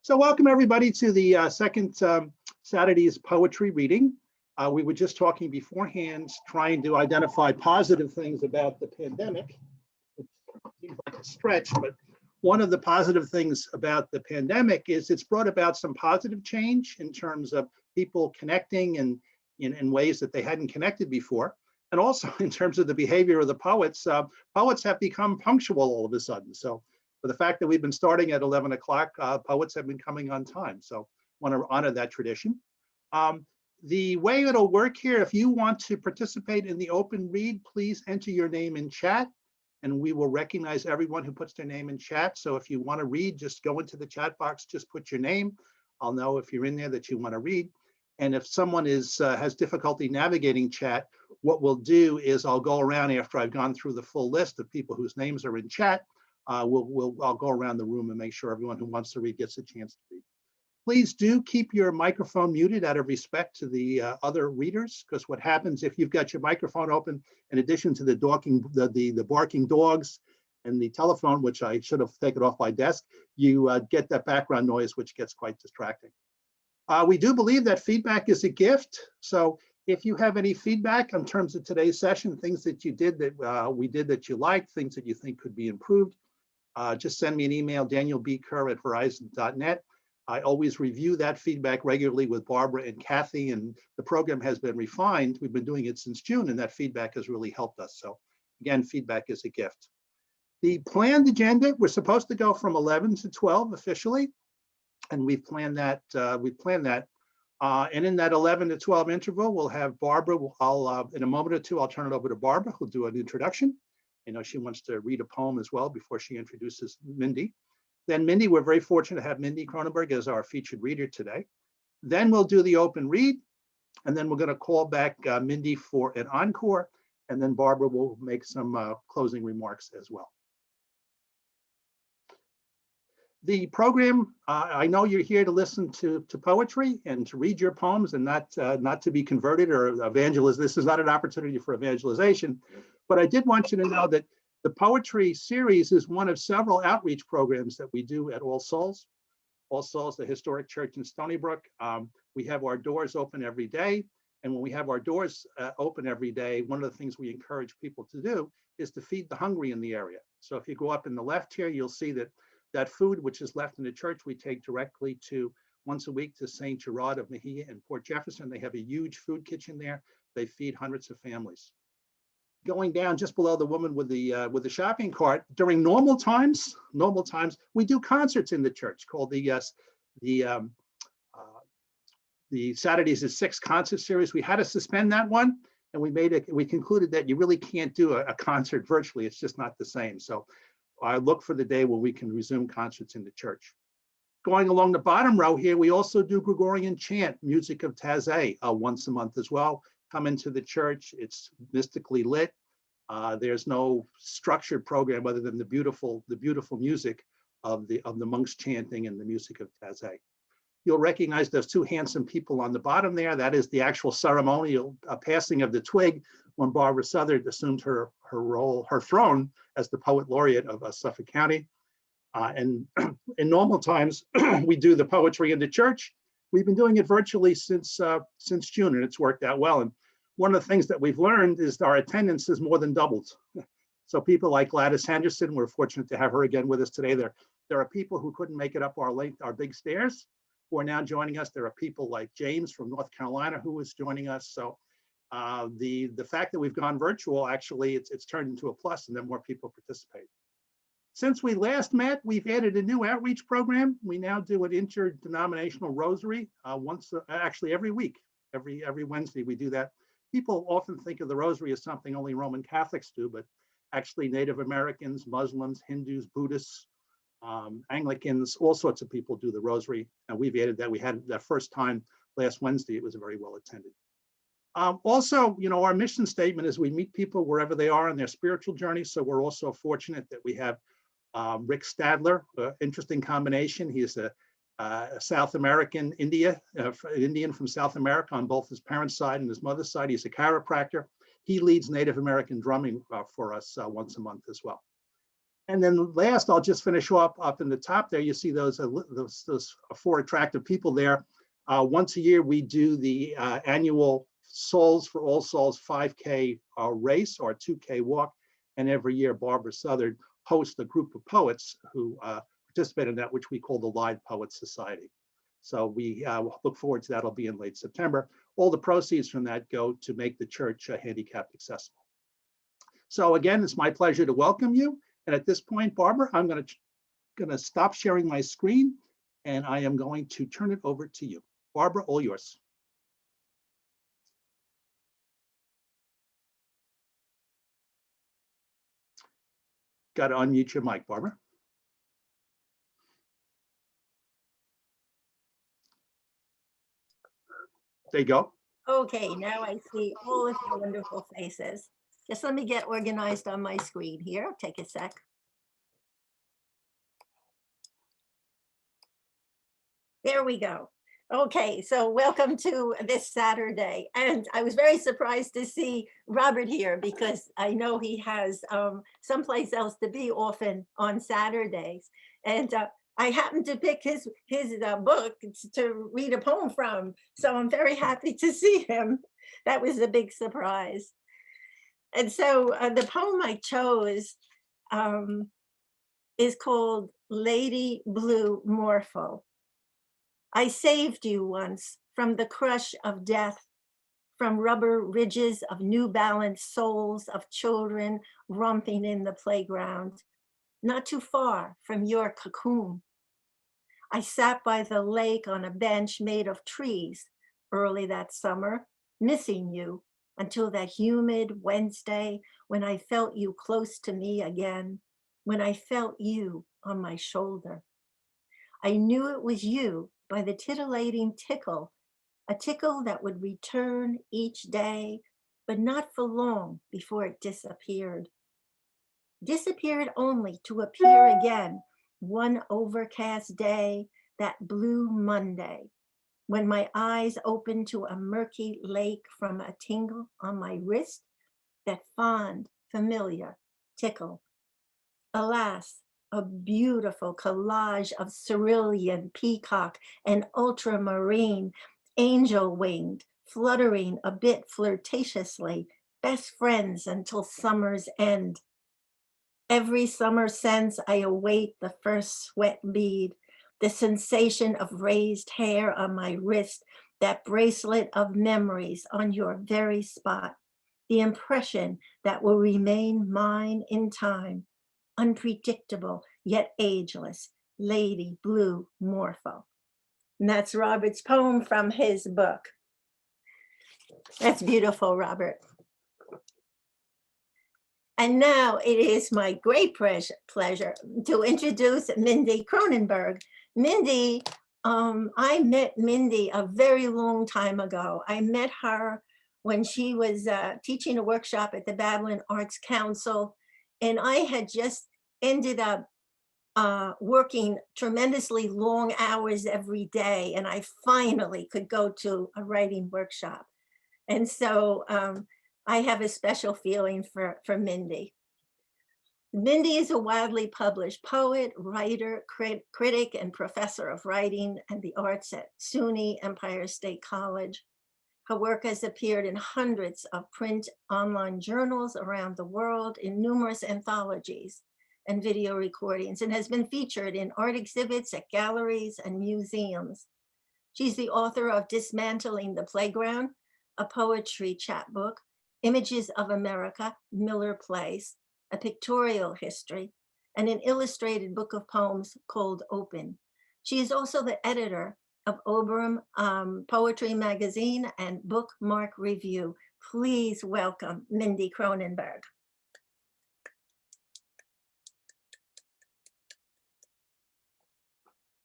So welcome everybody to the second Saturday's poetry reading. We were just talking beforehand, trying to identify positive things about the pandemic. It seems like a stretch, but one of the positive things about the pandemic is it's brought about some positive change in terms of people connecting and in ways that they hadn't connected before. And also in terms of the behavior of the poets, poets have become punctual all of a sudden. So for the fact that we've been starting at 11 o'clock, poets have been coming on time. So want to honor that tradition. The way it'll work here, if you want to participate in the open read, please enter your name in chat and we will recognize everyone who puts their name in chat. So if you want to read, just go into the chat box, just put your name. I'll know if you're in there that you want to read. And if someone has difficulty navigating chat, what we'll do is I'll go around after I've gone through the full list of people whose names are in chat. I'll go around the room and make sure everyone who wants to read gets a chance to read. Please do keep your microphone muted out of respect to the other readers, because what happens if you've got your microphone open, in addition to the barking dogs and the telephone, which I should have taken off my desk, you get that background noise, which gets quite distracting. We do believe that feedback is a gift. So if you have any feedback in terms of today's session, things that you did that we did that you liked, things that you think could be improved, just send me an email, danielbkerr@verizon.net. I always review that feedback regularly with Barbara and Kathy, and the program has been refined. We've been doing it since June, and that feedback has really helped us. So again, feedback is a gift. The planned agenda, we're supposed to go from 11 to 12 officially, and we've planned that. And in that 11 to 12 interval, we'll have Barbara. In a moment or two, I'll turn it over to Barbara, who'll do an introduction. I know she wants to read a poem as well before she introduces Mindy. Then Mindy, we're very fortunate to have Mindy Cronenberg as our featured reader today. Then we'll do the open read, and then we're going to call back Mindy for an encore, and then Barbara will make some closing remarks as well. The program, I know you're here to listen to poetry and to read your poems and not to be converted or evangelize. This is not an opportunity for evangelization, but I did want you to know that the poetry series is one of several outreach programs that we do at All Souls. All Souls, the historic church in Stony Brook. We have our doors open every day. And when we have our doors open every day, one of the things we encourage people to do is to feed the hungry in the area. So if you go up in the left here, you'll see that food which is left in the church, we take directly to once a week to St. Gerard of Mejia in Port Jefferson. They have a huge food kitchen there. They feed hundreds of families. Going down just below the woman with the shopping cart, during normal times, we do concerts in the church called the Saturdays at 6 concert series. We had to suspend that one, and we concluded that you really can't do a concert virtually. It's just not the same. So I look for the day where we can resume concerts in the church. Going along the bottom row here, we also do Gregorian chant, music of Taizé, once a month as well. Come into the church, it's mystically lit. There's no structured program other than the beautiful music of the monks chanting and the music of Taizé. You'll recognize those two handsome people on the bottom there. That is the actual ceremonial passing of the twig when Barbara Southard assumed her throne as the poet laureate of Suffolk County. And in normal times, we do the poetry in the church. We've been doing it virtually since June, and it's worked out well. And one of the things that we've learned is our attendance has more than doubled. So people like Gladys Henderson, we're fortunate to have her again with us today. There are people who couldn't make it up our big stairs who are now joining us. There are people like James from North Carolina who is joining us. So the fact that we've gone virtual, actually, it's turned into a plus, and then more people participate. Since we last met, we've added a new outreach program. We now do an interdenominational rosary actually every week. Every Wednesday we do that. People often think of the rosary as something only Roman Catholics do, but actually Native Americans, Muslims, Hindus, Buddhists, Anglicans, all sorts of people do the rosary. And we've added that. We had that first time last Wednesday. It was very well attended. Also, our mission statement is we meet people wherever they are in their spiritual journey. So we're also fortunate that we have Rick Stadler, interesting combination. He's a South American Indian from South America on both his parents' side and his mother's side. He's a chiropractor. He leads Native American drumming for us once a month as well. And then last, I'll just finish off up in the top there. You see those 4 attractive people there. Once a year, we do the annual Souls for All Souls 5K race or 2K walk. And every year, Barbara Southard hosts a group of poets who participate in that, which we call the Live Poets Society. So we look forward to that. It'll be in late September. All the proceeds from that go to make the church handicapped accessible. So again, it's my pleasure to welcome you. And at this point, Barbara, I'm going to stop sharing my screen, and I am going to turn it over to you. Barbara, all yours. Got to unmute your mic, Barbara. There you go. Okay, now I see all of your wonderful faces. Just let me get organized on my screen here. Take a sec. There we go. Okay, so welcome to this Saturday. And I was very surprised to see Robert here because I know he has someplace else to be often on Saturdays. And I happened to pick his book to read a poem from. So I'm very happy to see him. That was a big surprise. And so the poem I chose is called Lady Blue Morpho. I saved you once from the crush of death, from rubber ridges of New Balance soles of children romping in the playground, not too far from your cocoon. I sat by the lake on a bench made of trees early that summer, missing you until that humid Wednesday when I felt you close to me again, when I felt you on my shoulder. I knew it was you by the titillating tickle, a tickle that would return each day, but not for long before it disappeared. Disappeared only to appear again one overcast day, that blue Monday, when my eyes opened to a murky lake from a tingle on my wrist, that fond, familiar tickle. Alas, a beautiful collage of cerulean, peacock, and ultramarine, angel-winged, fluttering a bit flirtatiously, best friends until summer's end. Every summer since, I await the first sweat bead, the sensation of raised hair on my wrist, that bracelet of memories on your very spot, the impression that will remain mine in time. Unpredictable, yet ageless, Lady Blue Morpho. And that's Robert's poem from his book. That's beautiful, Robert. And now it is my great pleasure to introduce Mindy Cronenberg. Mindy, I met Mindy a very long time ago. I met her when she was teaching a workshop at the Babylon Arts Council, and I had just ended up working tremendously long hours every day, and I finally could go to a writing workshop. And so I have a special feeling for Mindy. Mindy is a widely published poet, writer, critic, and professor of writing and the arts at SUNY Empire State College. Her work has appeared in hundreds of print online journals around the world, in numerous anthologies and video recordings, and has been featured in art exhibits at galleries and museums. She's the author of Dismantling the Playground, a poetry chapbook, Images of America, Miller Place, a pictorial history, and an illustrated book of poems called Open. She is also the editor of Oberon Poetry Magazine and Bookmark Review. Please welcome Mindy Cronenberg.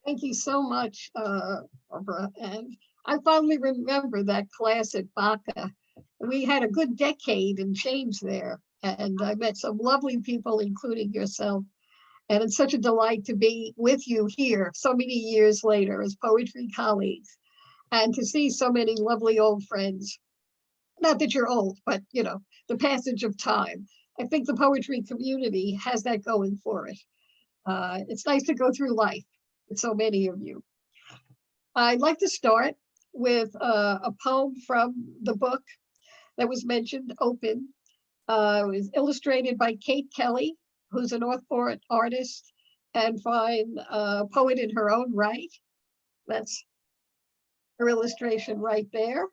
Thank you so much, Barbara. And I finally remember that class at Baca. We had a good decade and change there. And I met some lovely people, including yourself. And it's such a delight to be with you here so many years later as poetry colleagues, and to see so many lovely old friends. Not that you're old, but you know, the passage of time. I think the poetry community has that going for it. It's nice to go through life with so many of you. I'd like to start with a poem from the book that was mentioned, Open. It was illustrated by Kate Kelly, who's a Northport artist and fine poet in her own right. That's her illustration right there.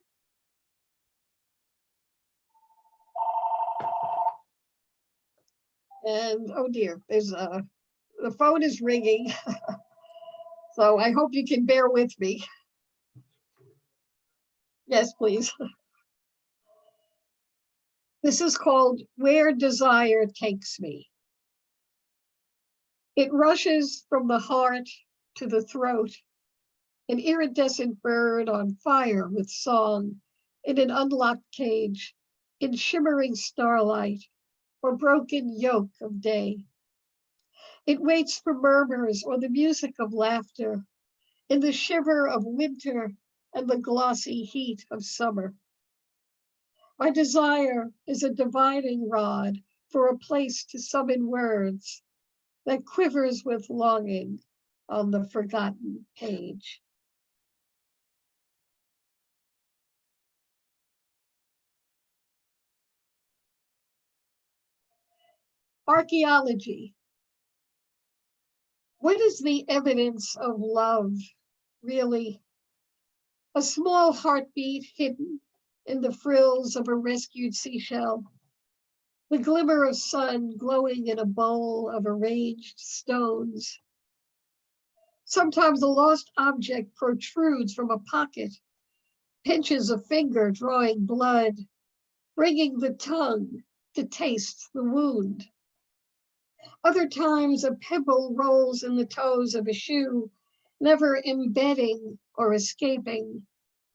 And oh dear, there's the phone is ringing. So I hope you can bear with me. Yes, please. This is called Where Desire Takes Me. It rushes from the heart to the throat, an iridescent bird on fire with song, in an unlocked cage, in shimmering starlight or broken yoke of day. It waits for murmurs or the music of laughter, in the shiver of winter and the glossy heat of summer. My desire is a dividing rod for a place to summon words that quivers with longing on the forgotten page. Archaeology. What is the evidence of love, really? A small heartbeat hidden in the frills of a rescued seashell, the glimmer of sun glowing in a bowl of arranged stones. Sometimes a lost object protrudes from a pocket, pinches a finger drawing blood, bringing the tongue to taste the wound. Other times a pebble rolls in the toes of a shoe, never embedding or escaping,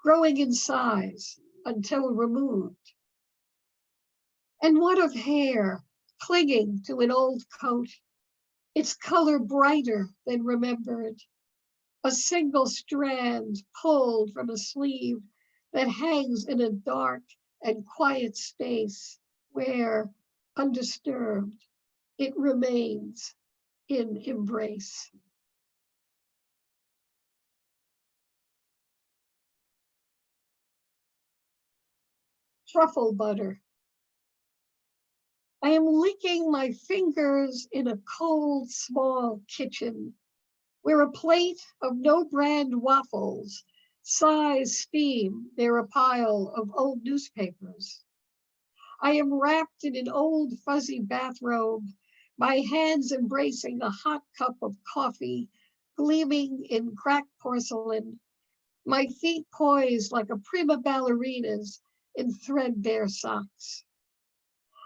growing in size until removed. And what of hair clinging to an old coat, its color brighter than remembered, a single strand pulled from a sleeve that hangs in a dark and quiet space where, undisturbed, it remains in embrace. Truffle butter. I am licking my fingers in a cold, small kitchen where a plate of no brand waffles sighs steam near a pile of old newspapers. I am wrapped in an old fuzzy bathrobe, my hands embracing a hot cup of coffee, gleaming in cracked porcelain, my feet poised like a prima ballerina's in threadbare socks.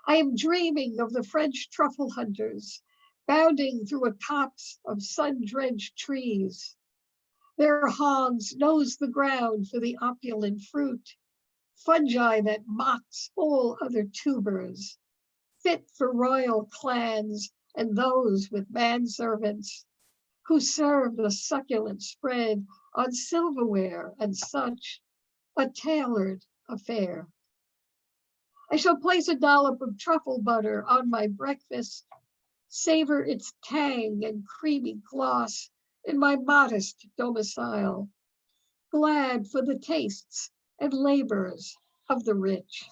I am dreaming of the French truffle hunters, bounding through a copse of sun-drenched trees. Their hogs nose the ground for the opulent fruit, fungi that mocks all other tubers, fit for royal clans and those with manservants, who serve the succulent spread on silverware and such, a tailored affair. I shall place a dollop of truffle butter on my breakfast, savor its tang and creamy gloss in my modest domicile, glad for the tastes and labors of the rich.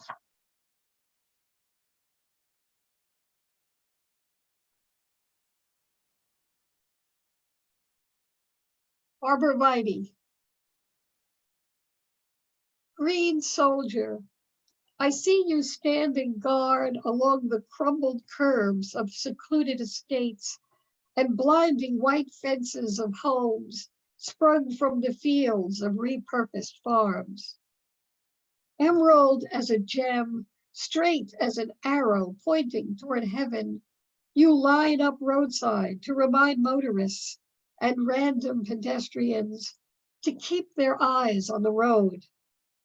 Arborvitae. Green soldier, I see you standing guard along the crumbled curbs of secluded estates and blinding white fences of homes sprung from the fields of repurposed farms. Emerald as a gem, straight as an arrow pointing toward heaven, you line up roadside to remind motorists and random pedestrians to keep their eyes on the road.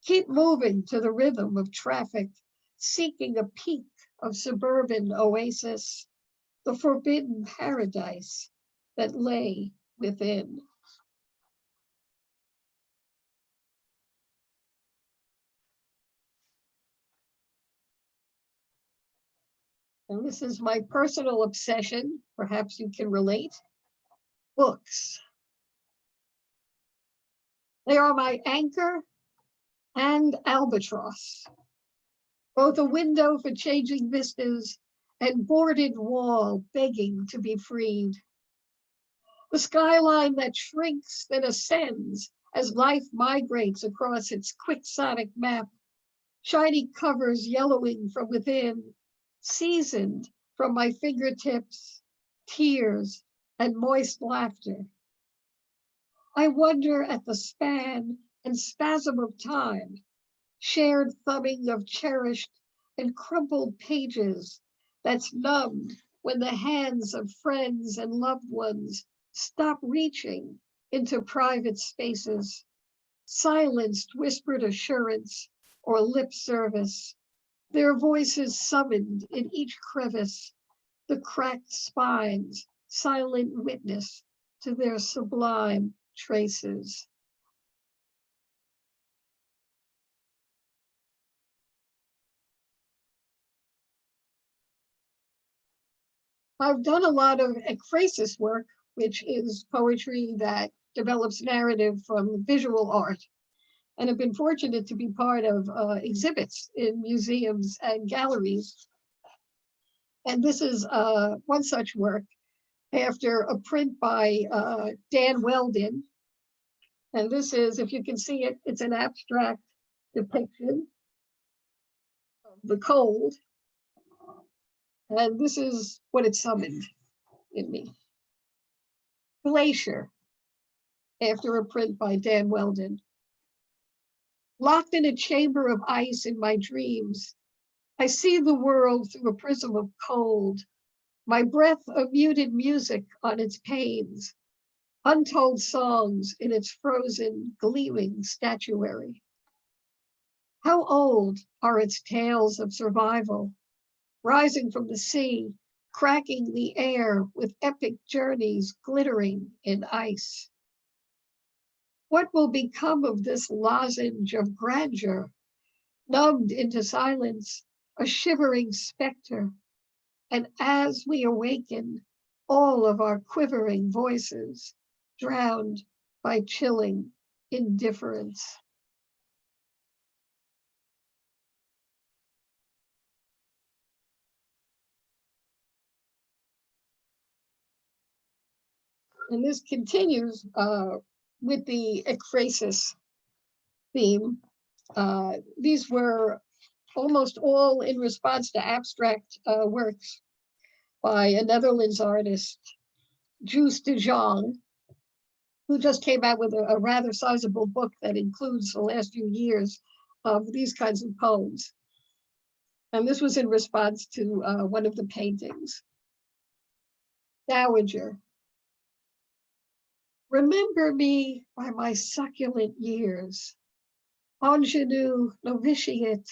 Keep moving to the rhythm of traffic, seeking a peak of suburban oasis, the forbidden paradise that lay within. And this is my personal obsession. Perhaps you can relate. Books. They are my anchor and albatross, both a window for changing vistas and boarded wall begging to be freed. The skyline that shrinks then ascends as life migrates across its quixotic map, shiny covers yellowing from within, seasoned from my fingertips, tears, and moist laughter. I wonder at the span and spasm of time, shared thumbing of cherished and crumpled pages that's numbed when the hands of friends and loved ones stop reaching into private spaces, silenced whispered assurance or lip service, their voices summoned in each crevice, the cracked spines, silent witness to their sublime traces. I've done a lot of ekphrasis work, which is poetry that develops narrative from visual art, and have been fortunate to be part of exhibits in museums and galleries. And this is one such work after a print by Dan Weldon. And this is, if you can see it, it's an abstract depiction of the cold. And this is what it summoned in me. Glacier, after a print by Dan Weldon. Locked in a chamber of ice in my dreams, I see the world through a prism of cold, my breath of muted music on its panes, untold songs in its frozen, gleaming statuary. How old are its tales of survival, rising from the sea, cracking the air with epic journeys glittering in ice? What will become of this lozenge of grandeur, numbed into silence, a shivering specter? And as we awaken, all of our quivering voices drowned by chilling indifference. And this continues with the ekphrasis theme. These were almost all in response to abstract works by a Netherlands artist, Jules de Jong, who just came out with a rather sizable book that includes the last few years of these kinds of poems. And this was in response to one of the paintings. Dowager. Remember me by my succulent years, ingenue, novitiate,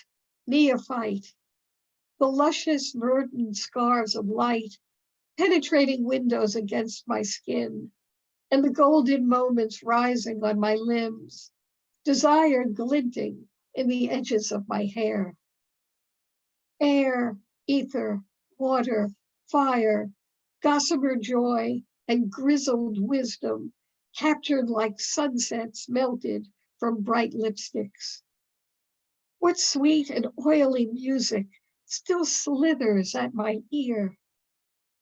neophyte, the luscious verdant scarves of light penetrating windows against my skin, and the golden moments rising on my limbs, desire glinting in the edges of my hair. Air, ether, water, fire, gossamer joy, and grizzled wisdom captured like sunsets melted from bright lipsticks. What sweet and oily music still slithers at my ear?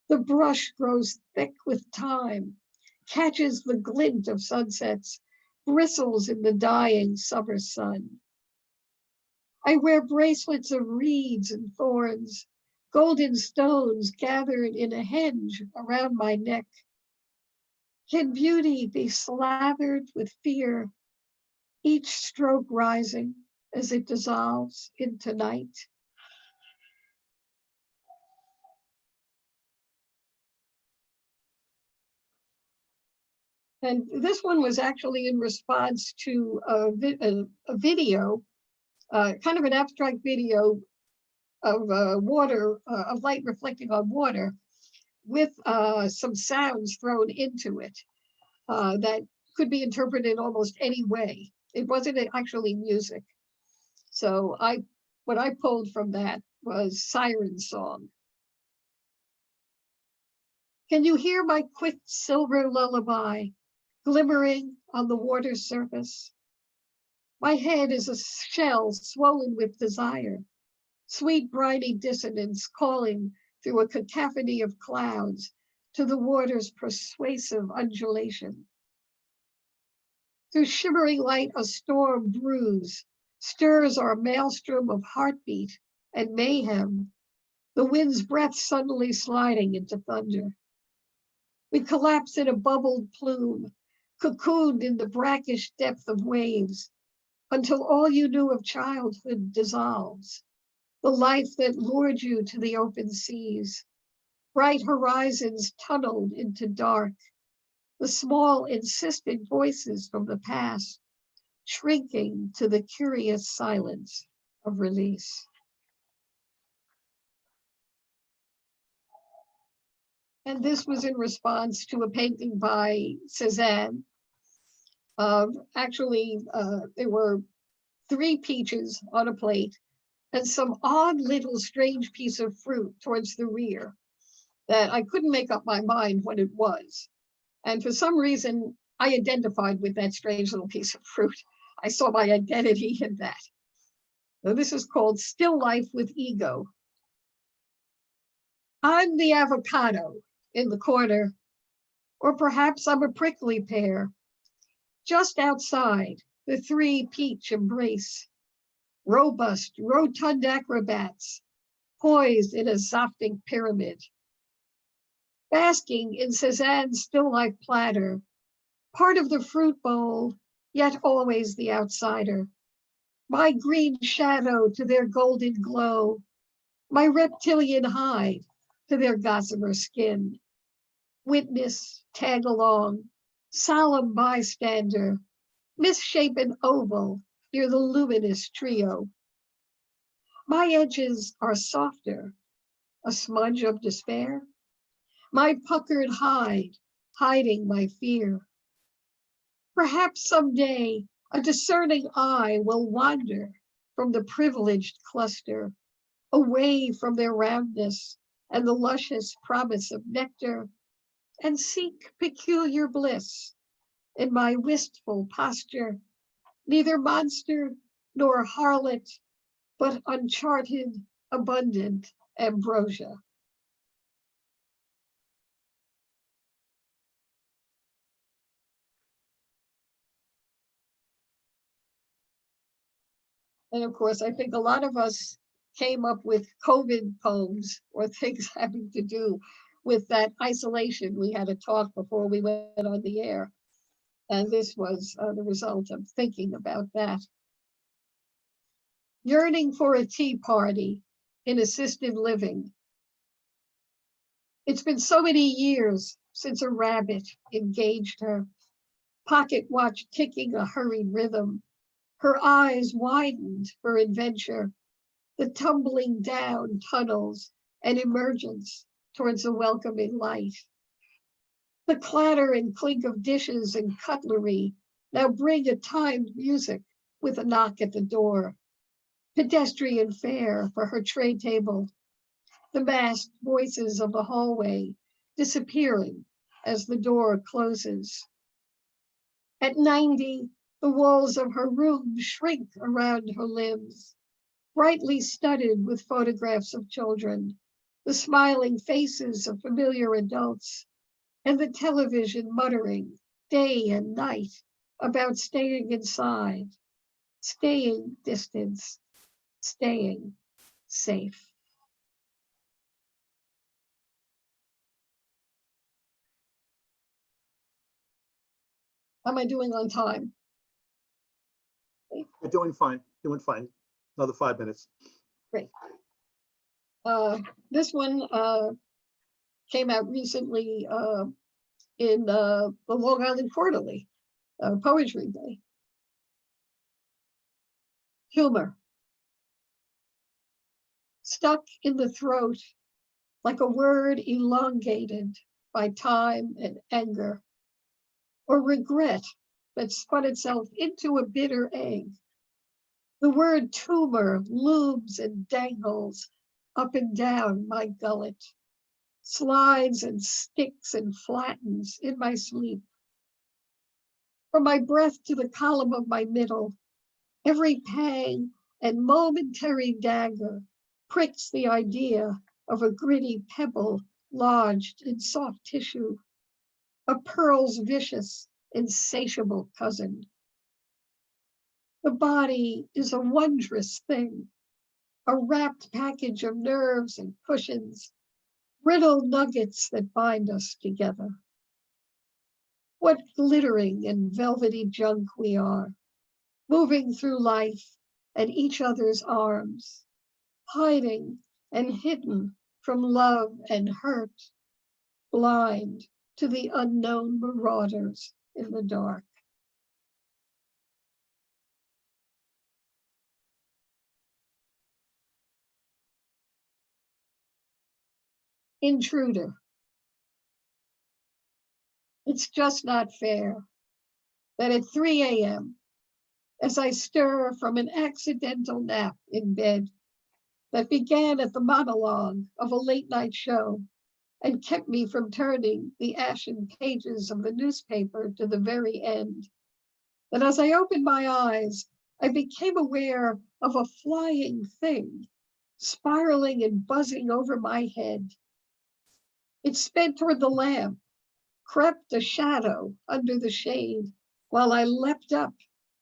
The brush grows thick with time, catches the glint of sunsets, bristles in the dying summer sun. I wear bracelets of reeds and thorns, golden stones gathered in a henge around my neck. Can beauty be slathered with fear, each stroke rising as it dissolves into night? And this one was actually in response to a video, kind of an abstract video of water, of light reflecting on water, with some sounds thrown into it that could be interpreted almost any way. It wasn't actually music. So what I pulled from that was Siren Song. Can you hear my quick silver lullaby glimmering on the water's surface? My head is a shell swollen with desire, sweet briny dissonance calling through a cacophony of clouds to the water's persuasive undulation. Through shimmering light, a storm brews, stirs our maelstrom of heartbeat and mayhem, the wind's breath suddenly sliding into thunder. We collapse in a bubbled plume, cocooned in the brackish depth of waves, until all you knew of childhood dissolves, the life that lured you to the open seas, bright horizons tunneled into dark, the small insistent voices from the past, shrinking to the curious silence of release. And this was in response to a painting by Cézanne. There were 3 peaches on a plate and some odd little strange piece of fruit towards the rear that I couldn't make up my mind what it was. And for some reason, I identified with that strange little piece of fruit. I saw my identity in that. So this is called Still Life with Ego. I'm the avocado in the corner, or perhaps I'm a prickly pear. Just outside, the 3 peach embrace, robust, rotund acrobats, poised in a zoptic pyramid. Basking in Cézanne's still life platter, part of the fruit bowl, yet always the outsider. My green shadow to their golden glow, my reptilian hide to their gossamer skin. Witness, tag along, solemn bystander, misshapen oval near the luminous trio. My edges are softer, a smudge of despair. My puckered hide, hiding my fear. Perhaps someday a discerning eye will wander from the privileged cluster, away from their roundness and the luscious promise of nectar, and seek peculiar bliss in my wistful posture, neither monster nor harlot, but uncharted, abundant ambrosia. And of course, I think a lot of us came up with COVID poems or things having to do with that isolation. We had a talk before we went on the air. And this was the result of thinking about that. Yearning for a tea party in assisted living. It's been so many years since a rabbit engaged her, pocket watch ticking a hurried rhythm, her eyes widened for adventure, the tumbling down tunnels and emergence towards a welcoming light. The clatter and clink of dishes and cutlery now bring a timed music with a knock at the door. Pedestrian fare for her tray table. The masked voices of the hallway disappearing as the door closes. At 90, the walls of her room shrink around her limbs, brightly studded with photographs of children, the smiling faces of familiar adults, and the television muttering day and night about staying inside, staying distanced, staying safe. How am I doing on time? You're doing fine, doing fine. Another 5 minutes. Great. This one came out recently in the Long Island Quarterly, Poetry Day. Humor. Stuck in the throat like a word elongated by time and anger, or regret that spun itself into a bitter egg. The word tumor looms and dangles up and down my gullet. slides and sticks and flattens in my sleep. From my breath to the column of my middle, every pang and momentary dagger pricks the idea of a gritty pebble lodged in soft tissue, a pearl's vicious, insatiable cousin. The body is a wondrous thing, a wrapped package of nerves and cushions, brittle nuggets that bind us together. What glittering and velvety junk we are, moving through life at each other's arms, hiding and hidden from love and hurt, blind to the unknown marauders in the dark. Intruder. It's just not fair that at 3 a.m., as I stir from an accidental nap in bed that began at the monologue of a late night show and kept me from turning the ashen pages of the newspaper to the very end, that as I opened my eyes, I became aware of a flying thing spiraling and buzzing over my head. It sped toward the lamp, crept a shadow under the shade, while I leapt up,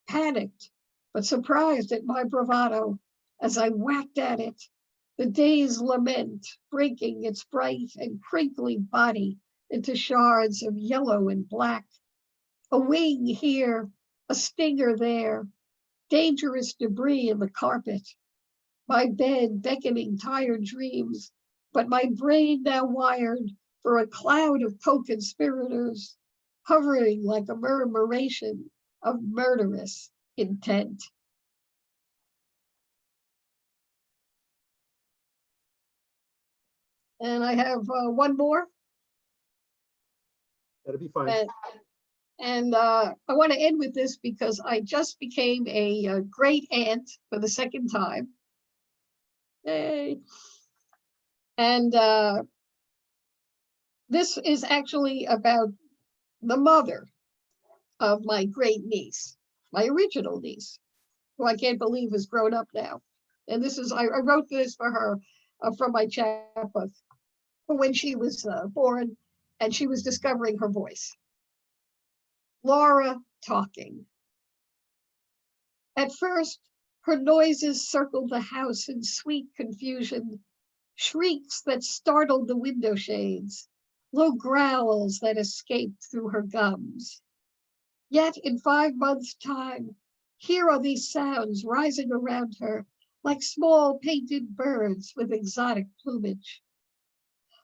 panicked, but surprised at my bravado as I whacked at it, the day's lament breaking its bright and crinkly body into shards of yellow and black. A wing here, a stinger there, dangerous debris in the carpet. My bed beckoning tired dreams, but my brain now wired for a cloud of co-conspirators, hovering like a murmuration of murderous intent. And I have one more. That'll be fine. And I want to end with this because I just became a great aunt for the second time. Yay. And this is actually about the mother of my great niece, my original niece, who I can't believe is grown up now. And this is, I wrote this for her from my chapbook when she was born and she was discovering her voice. Laura talking. At first, her noises circled the house in sweet confusion, shrieks that startled the window shades, low growls that escaped through her gums. Yet in 5 months' time, here are these sounds rising around her like small painted birds with exotic plumage.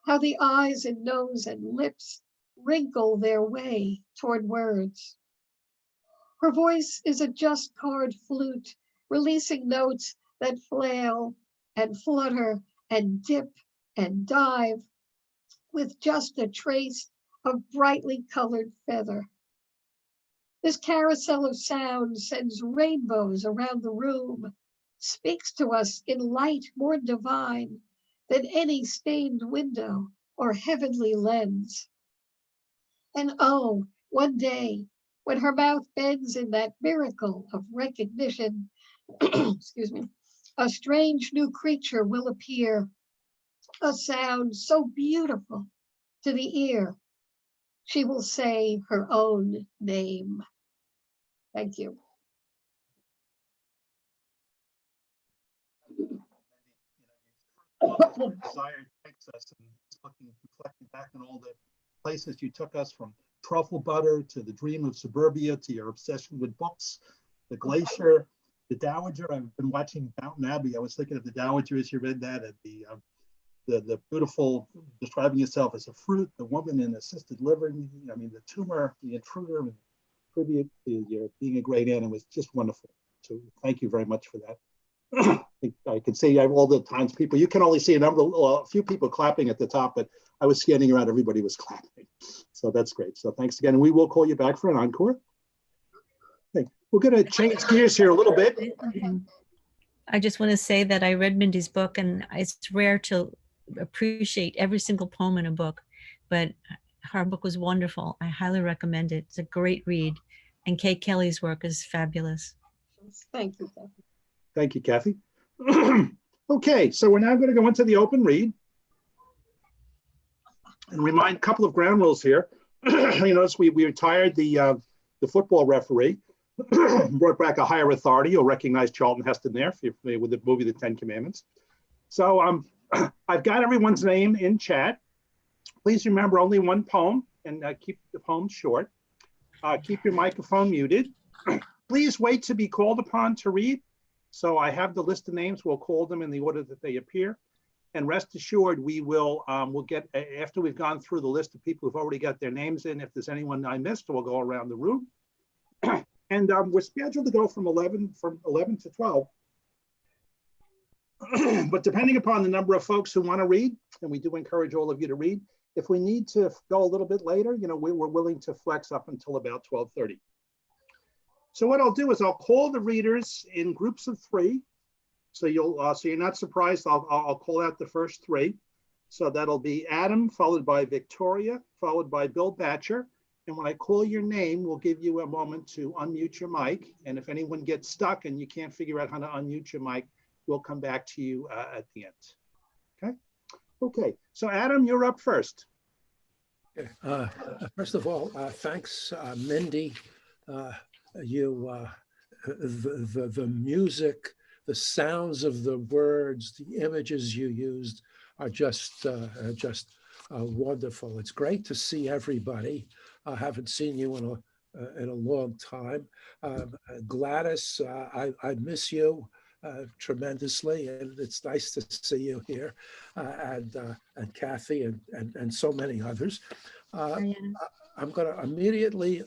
How the eyes and nose and lips wrinkle their way toward words. Her voice is a just card flute, releasing notes that flail and flutter and dip and dive with just a trace of brightly colored feather. This carousel of sound sends rainbows around the room, speaks to us in light more divine than any stained window or heavenly lens. And oh, one day, when her mouth bends in that miracle of recognition, excuse me, a strange new creature will appear, a sound so beautiful to the ear. She will say her own name. Thank you. Desire takes us and reflecting back on all the places you took us, from truffle butter to the dream of suburbia to your obsession with books, the glacier, the Dowager. I've been watching Downton Abbey. I was thinking of the Dowager as you read that, at the beautiful, describing yourself as a fruit, the woman in assisted living. I mean, the tumor, the intruder, and tribute to your being a great aunt. It was just wonderful. So thank you very much for that. I can see all the times people, you can only see a few people clapping at the top, but I was scanning around, everybody was clapping. So that's great. So thanks again. And we will call you back for an encore. Okay. We're going to change gears here a little bit. I just want to say that I read Mindy's book, and it's rare to appreciate every single poem in a book, but her book was wonderful. I highly recommend it. It's a great read. And Kate Kelly's work is fabulous. Thank you, Kathy. Thank you, Kathy. Okay, so we're now going to go into the open read and remind a couple of ground rules here. You notice we retired the football referee, brought back a higher authority. You'll recognize Charlton Heston there if you're familiar with the movie, The 10 Commandments. So I've got everyone's name in chat. Please remember only one poem and keep the poem short. Keep your microphone muted. Please wait to be called upon to read. So I have the list of names. We'll call them in the order that they appear. And rest assured, we will we'll get, after we've gone through the list of people who've already got their names in, if there's anyone I missed, we'll go around the room. And we're scheduled to go from 11 to 12. But depending upon the number of folks who want to read, and we do encourage all of you to read, if we need to go a little bit later, you know, we're willing to flex up until about 12:30. So what I'll do is I'll call the readers in groups of 3. So you're not surprised. I'll call out the first 3. So that'll be Adam, followed by Victoria, followed by Bill Batcher. And when I call your name, we'll give you a moment to unmute your mic. And if anyone gets stuck and you can't figure out how to unmute your mic, we'll come back to you at the end. Okay. Okay. So Adam, you're up first. First of all, thanks, Mindy. The music, the sounds of the words, the images you used are just wonderful. It's great to see everybody. I haven't seen you in a long time. Gladys, I miss you tremendously, and it's nice to see you here, and Kathy and so many others. I'm going to immediately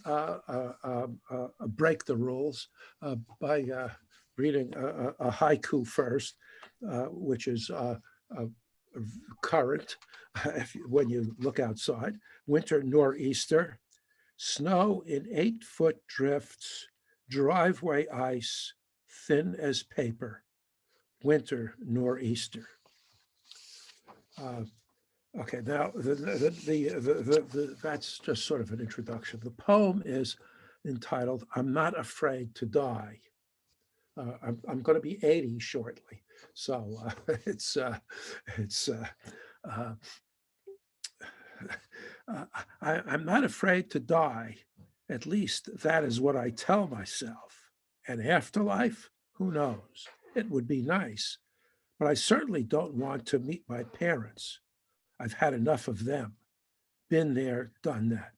break the rules by reading a haiku first, which is current when you look outside. Winter nor'easter, snow in 8-foot drifts, driveway ice, thin as paper. Winter nor'easter. Okay, now that's just sort of an introduction. The poem is entitled "I'm Not Afraid to Die." I'm going to be 80 shortly, so I'm not afraid to die. At least that is what I tell myself. An afterlife? Who knows? It would be nice, but I certainly don't want to meet my parents. I've had enough of them. Been there, done that.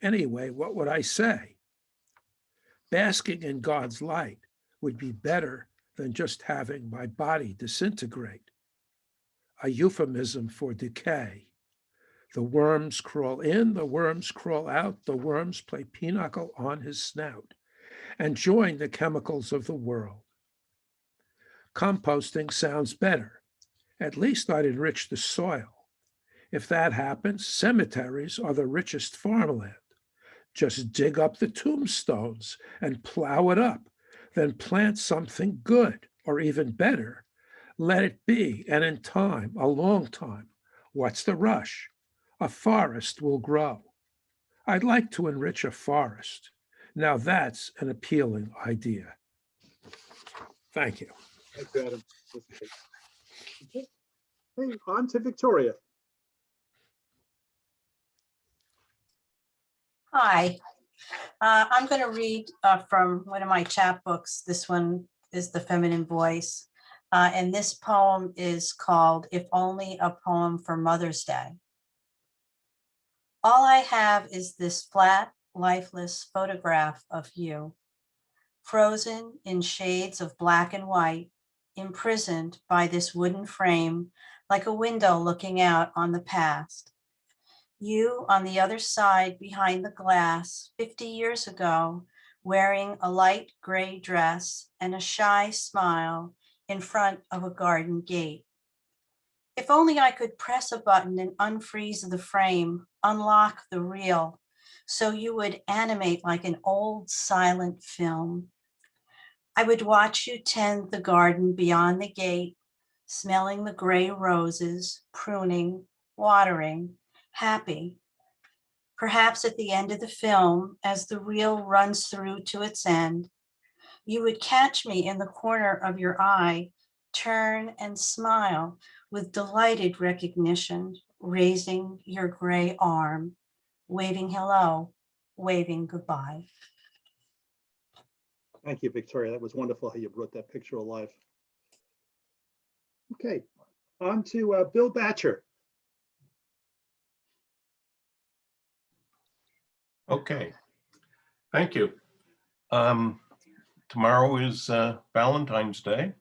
Anyway, what would I say? Basking in God's light would be better than just having my body disintegrate. A euphemism for decay. The worms crawl in, the worms crawl out, the worms play pinochle on his snout and join the chemicals of the world. Composting sounds better. At least I'd enrich the soil. If that happens, cemeteries are the richest farmland. Just dig up the tombstones and plow it up, then plant something good, or even better. Let it be, and in time, a long time, what's the rush? A forest will grow. I'd like to enrich a forest. Now that's an appealing idea. Thank you. Thank you, Adam. Okay. Hey, on to Victoria. Hi, I'm going to read from one of my chapbooks. This one is The Feminine Voice. And this poem is called If Only a Poem for Mother's Day. All I have is this flat, lifeless photograph of you, frozen in shades of black and white, imprisoned by this wooden frame, like a window looking out on the past. You on the other side behind the glass 50 years ago, wearing a light gray dress and a shy smile in front of a garden gate. If only I could press a button and unfreeze the frame, unlock the reel, so you would animate like an old silent film. I would watch you tend the garden beyond the gate, smelling the gray roses, pruning, watering, happy. Perhaps at the end of the film, as the reel runs through to its end, you would catch me in the corner of your eye, turn and smile with delighted recognition, raising your gray arm, waving hello, waving goodbye. Thank you, Victoria. That was wonderful how you brought that picture alive. Okay, on to Bill Batcher. Okay, thank you. Tomorrow is Valentine's Day.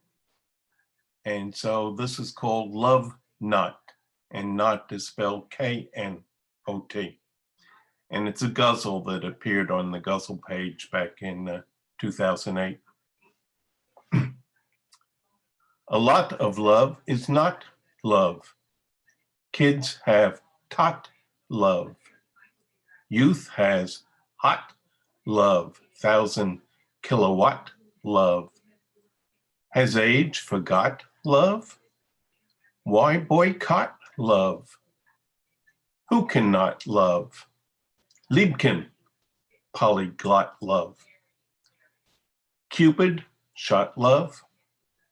And so this is called Love Knot, and knot is spelled K-N-O-T. And it's a guzzle that appeared on the guzzle page back in 2008. A lot of love is not love. Kids have tot love. Youth has hot love, 1,000 kilowatt love. Has age forgot love? Why boycott love? Who cannot love? Liebken, polyglot love. Cupid, shot love.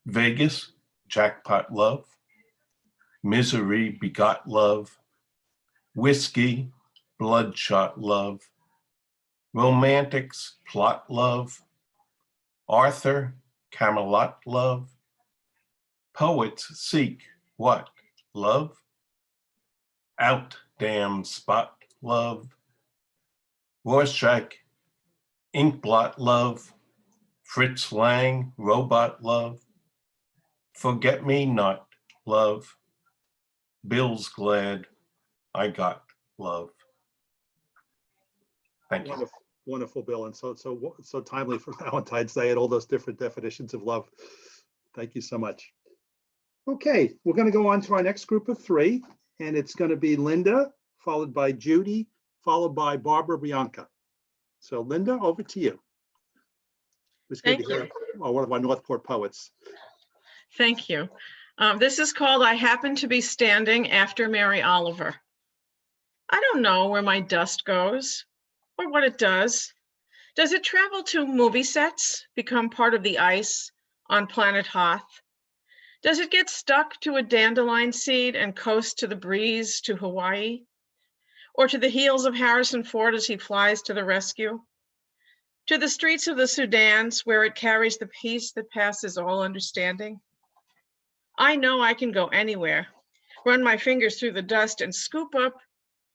Vegas, jackpot love. Misery begot love. Whiskey, bloodshot love. Romantics, plot love. Arthur, Camelot love. Poets seek what? Love? Out damn spot love. Rorschach, inkblot love. Fritz Lang, robot love. Forget me not love. Bill's glad I got love. Thank you. Wonderful, wonderful, Bill, and so timely for Valentine's Day and all those different definitions of love. Thank you so much. Okay, we're going to go on to our next group of three, and it's going to be Linda, followed by Judy, followed by Barbara Bianca. So Linda, over to you. It's good to Thank hear one of our Northport poets. Thank you. This is called I Happen to Be Standing After Mary Oliver. I don't know where my dust goes or what it does. Does it travel to movie sets, become part of the ice on planet Hoth? Does it get stuck to a dandelion seed and coast to the breeze to Hawaii? Or to the heels of Harrison Ford as he flies to the rescue? To the streets of the Sudans where it carries the peace that passes all understanding? I know I can go anywhere, run my fingers through the dust and scoop up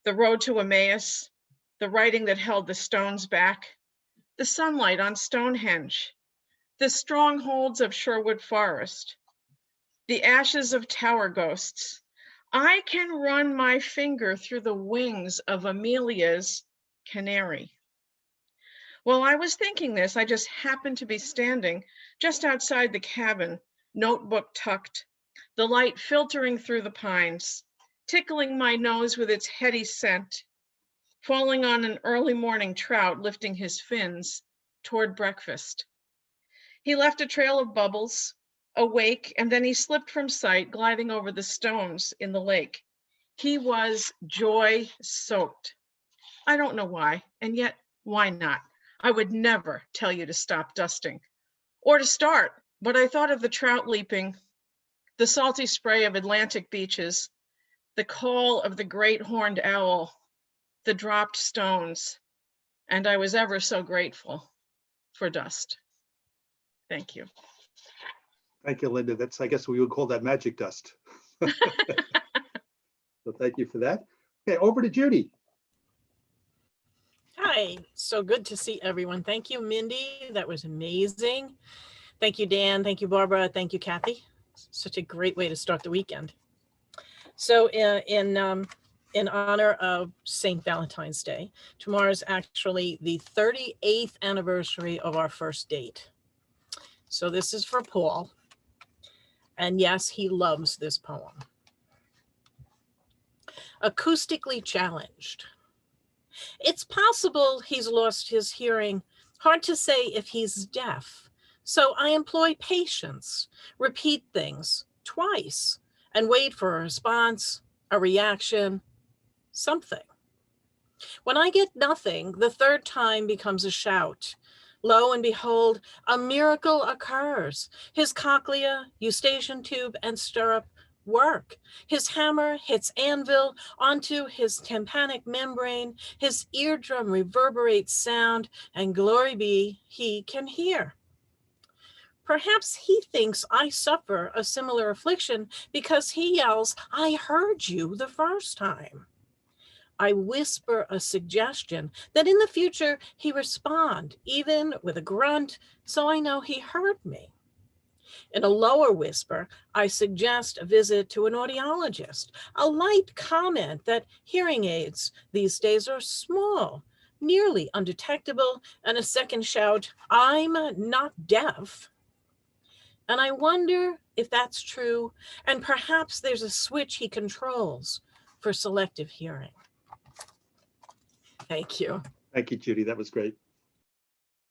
the road to Emmaus, the writing that held the stones back, the sunlight on Stonehenge, the strongholds of Sherwood Forest, the ashes of tower ghosts. I can run my finger through the wings of Amelia's canary. While I was thinking this, I just happened to be standing just outside the cabin, notebook tucked, the light filtering through the pines, tickling my nose with its heady scent, falling on an early morning trout lifting his fins toward breakfast. He left a trail of bubbles, awake, and then he slipped from sight, gliding over the stones in the lake. He was joy-soaked. I don't know why, and yet why not? I would never tell you to stop dusting or to start, but I thought of the trout leaping, the salty spray of Atlantic beaches, the call of the great horned owl, the dropped stones, and I was ever so grateful for dust. Thank you. Thank you, Linda. That's, I guess we would call that magic dust. So thank you for that. Okay, over to Judy. Hi, so good to see everyone. Thank you, Mindy. That was amazing. Thank you, Dan. Thank you, Barbara. Thank you, Kathy. Such a great way to start the weekend. So in honor of St. Valentine's Day, tomorrow is actually the 38th anniversary of our first date. So this is for Paul. And yes, he loves this poem. Acoustically challenged. It's possible he's lost his hearing. Hard to say if he's deaf. So I employ patience, repeat things, twice and wait for a response, a reaction, something. When I get nothing, the third time becomes a shout. Lo and behold, a miracle occurs. His cochlea, eustachian tube, and stirrup work. His hammer hits anvil onto his tympanic membrane. His eardrum reverberates sound, and glory be, he can hear. Perhaps he thinks I suffer a similar affliction because he yells, "I heard you the first time." I whisper a suggestion that in the future he respond, even with a grunt, so I know he heard me. In a lower whisper, I suggest a visit to an audiologist, a light comment that hearing aids these days are small, nearly undetectable, and a second shout, "I'm not deaf." And I wonder if that's true, and perhaps there's a switch he controls for selective hearing. Thank you. Thank you, Judy. That was great.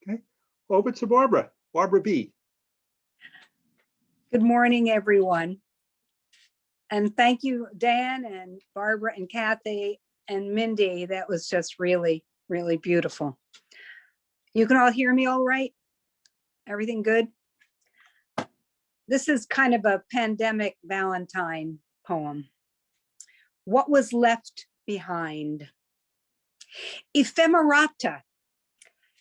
Okay, over to Barbara. Barbara B. Good morning, everyone. And thank you, Dan and Barbara and Kathy and Mindy. That was just really, really beautiful. You can all hear me all right? Everything good? This is kind of a pandemic Valentine poem. What was left behind? Ephemerata.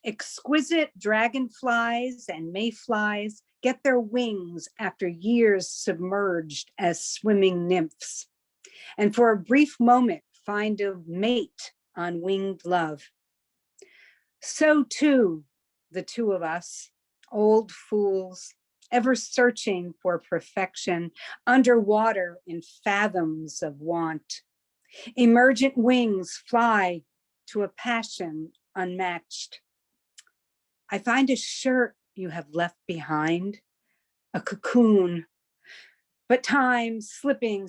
Exquisite dragonflies and mayflies get their wings after years submerged as swimming nymphs, and for a brief moment find a mate on winged love. So too, the two of us, old fools, ever searching for perfection, underwater in fathoms of want. Emergent wings fly to a passion unmatched. I find a shirt you have left behind, a cocoon, but time slipping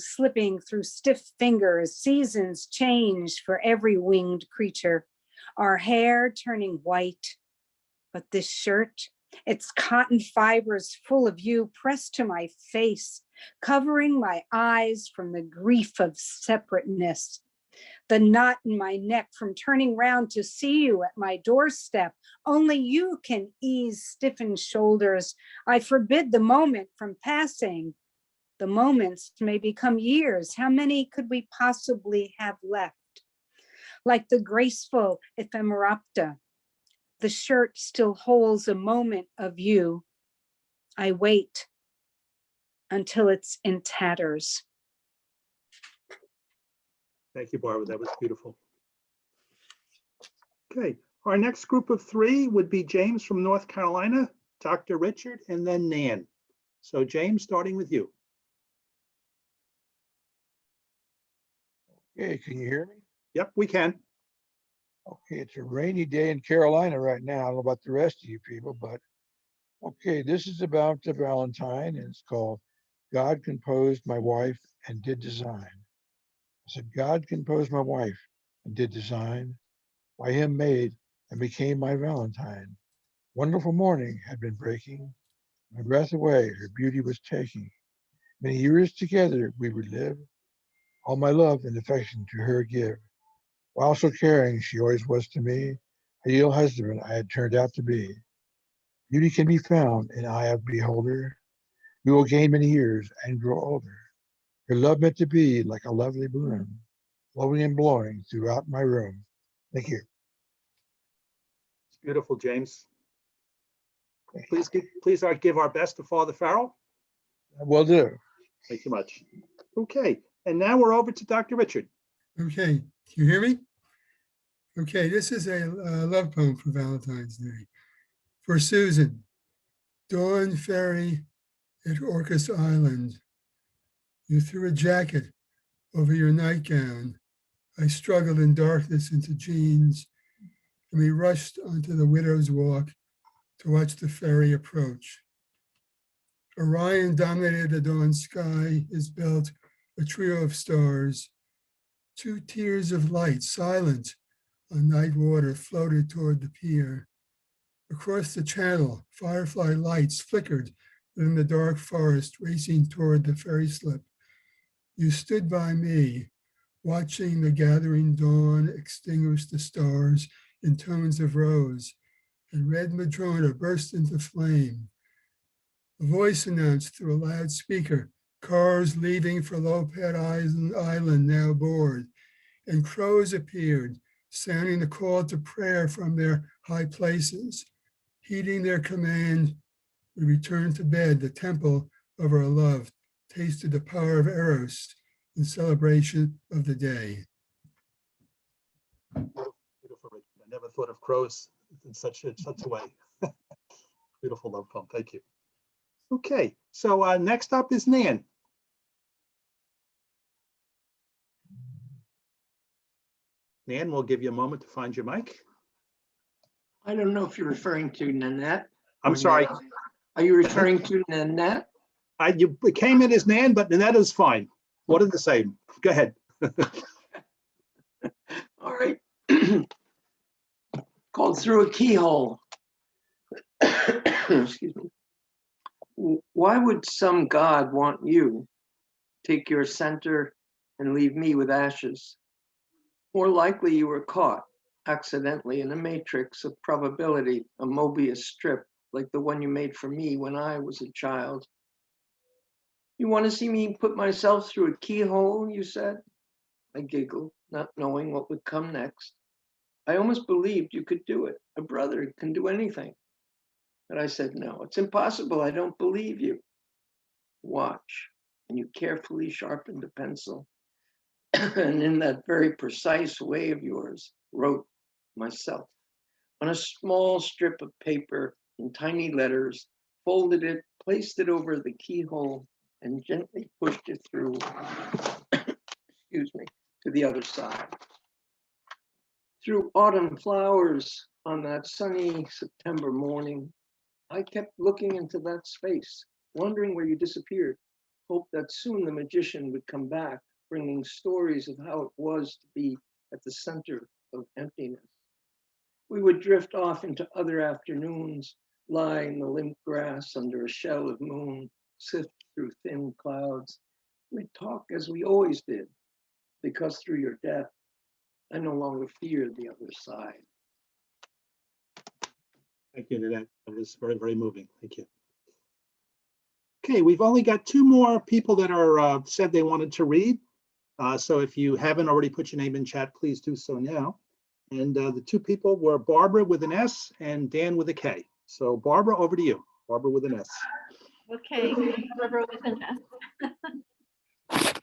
through stiff fingers, seasons change for every winged creature, our hair turning white. But this shirt, its cotton fibers full of you pressed to my face, covering my eyes from the grief of separateness, the knot in my neck from turning round to see you at my doorstep. Only you can ease stiffened shoulders. I forbid the moment from passing. The moments may become years. How many could we possibly have left? Like the graceful ephemerata, the shirt still holds a moment of you. I wait until it's in tatters. Thank you, Barbara. That was beautiful. Okay, our next group of three would be James from North Carolina, Dr. Richard, and then Nan. So James, starting with you. Okay, can you hear me? Yep, we can. Okay, it's a rainy day in Carolina right now. I don't know about the rest of you people, but okay, this is about the Valentine, and it's called God Composed My Wife and Did Design. I said, God composed my wife and did design, by him made and became my Valentine. Wonderful morning had been breaking, my breath away her beauty was taking. Many years together we would live, all my love and affection to her give. While so caring she always was to me, ideal husband I had turned out to be. Beauty can be found in eye of beholder. We will gain many years and grow older. Her love meant to be like a lovely bloom, blowing and blowing throughout my room. Thank you. It's beautiful, James. Please give our best to Father Farrell. Will do. Thank you much. Okay, and now we're over to Dr. Richard. Okay, can you hear me? Okay, this is a love poem for Valentine's Day. For Susan, Dawn Ferry at Orcas Island. You threw a jacket over your nightgown. I struggled in darkness into jeans, and we rushed onto the Widow's Walk to watch the ferry approach. Orion dominated the dawn sky, is built a trio of stars. 2 tiers of light, silent on night water, floated toward the pier. Across the channel, firefly lights flickered in the dark forest racing toward the ferry slip. You stood by me, watching the gathering dawn extinguish the stars in tones of rose, and red Madrona burst into flame. A voice announced through a loudspeaker, cars leaving for Lopez Island now board, and crows appeared, sounding the call to prayer from their high places. Heeding their command, we returned to bed, the temple of our love, tasted the power of Eros in celebration of the day. Beautiful, Richard. I never thought of crows in such a way. Beautiful love poem. Thank you. Okay, so next up is Nan. Nan, we'll give you a moment to find your mic. I don't know if you're referring to Nanette. I'm or sorry. Nan. Are you referring to Nanette? You came in as Nan, but Nanette is fine. One and the same. Go ahead. All right. Called Through a Keyhole. Excuse me. Why would some God want you, take your center and leave me with ashes? More likely you were caught accidentally in a matrix of probability, a Mobius strip like the one you made for me when I was a child. You want to see me put myself through a keyhole, you said? I giggled, not knowing what would come next. I almost believed you could do it. A brother can do anything. But I said, no, it's impossible. I don't believe you. Watch. And you carefully sharpened the pencil. And in that very precise way of yours, wrote myself on a small strip of paper in tiny letters, folded it, placed it over the keyhole, and gently pushed it through, excuse me, to the other side. Through autumn flowers on that sunny September morning, I kept looking into that space, wondering where you disappeared, hoped that soon the magician would come back, bringing stories of how it was to be at the center of emptiness. We would drift off into other afternoons, lie in the limp grass under a shell of moon, sift through thin clouds. We'd talk as we always did, because through your death, I no longer fear the other side. Thank you, Nanette. That was very, very moving. Thank you. Okay, we've only got two more people that are said they wanted to read. So if you haven't already put your name in chat, please do so now. And the two people were Barbara with an S and Dan with a K. So Barbara, over to you. Barbara with an S. Okay, Barbara with an S.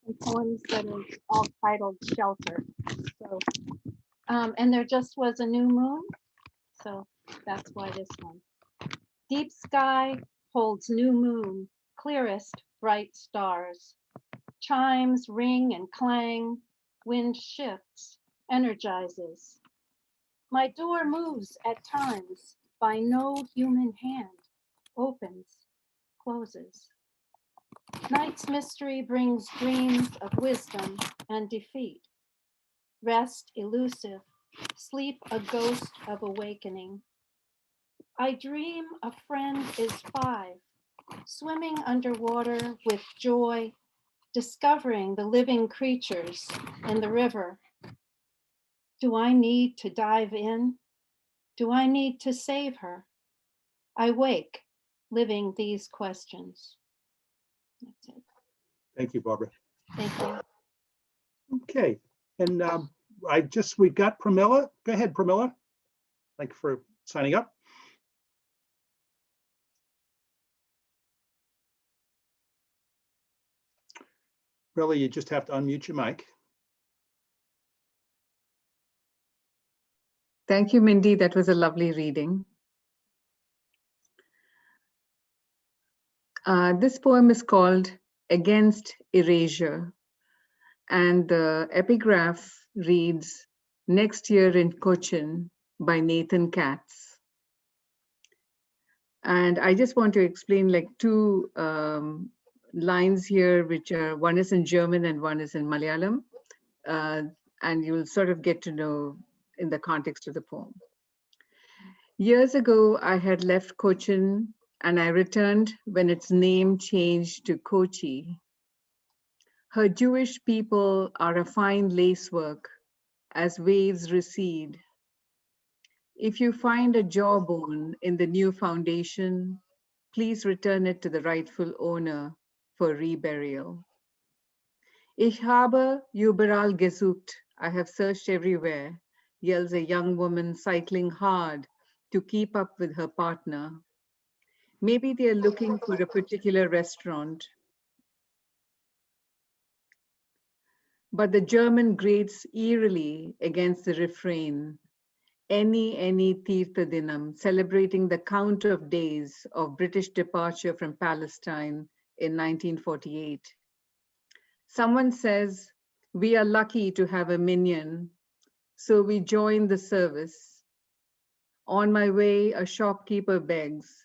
And poems that are all titled Shelter. So, and there just was a new moon, so that's why this one. Deep sky holds new moon, clearest bright stars. Chimes ring and clang, wind shifts, energizes. My door moves at times by no human hand, opens, closes. Night's mystery brings dreams of wisdom and defeat. Rest elusive, sleep a ghost of awakening. I dream a friend is 5, swimming underwater with joy, discovering the living creatures in the river. Do I need to dive in? Do I need to save her? I wake, living these questions. That's it. Thank you, Barbara. Thank you. Okay, and we've got Pramila. Go ahead, Pramila. Thank you for signing up. Really, you just have to unmute your mic. Thank you, Mindy. That was a lovely reading. This poem is called Against Erasure, and the epigraph reads, Next Year in Cochin by Nathan Katz. And I just want to explain like two lines here, which are, one is in German and one is in Malayalam. And you'll sort of get to know in the context of the poem. Years ago, I had left Cochin and I returned when its name changed to Kochi. Her Jewish people are a fine lacework as waves recede. If you find a jawbone in the new foundation, please return it to the rightful owner for reburial. Ich habe überall gesucht. I have searched everywhere, yells a young woman cycling hard to keep up with her partner. Maybe they are looking for a particular restaurant. But the German grates eerily against the refrain, any Tirtha Dinam, celebrating the count of days of British departure from Palestine in 1948. Someone says, we are lucky to have a minion, so we join the service. On my way, a shopkeeper begs,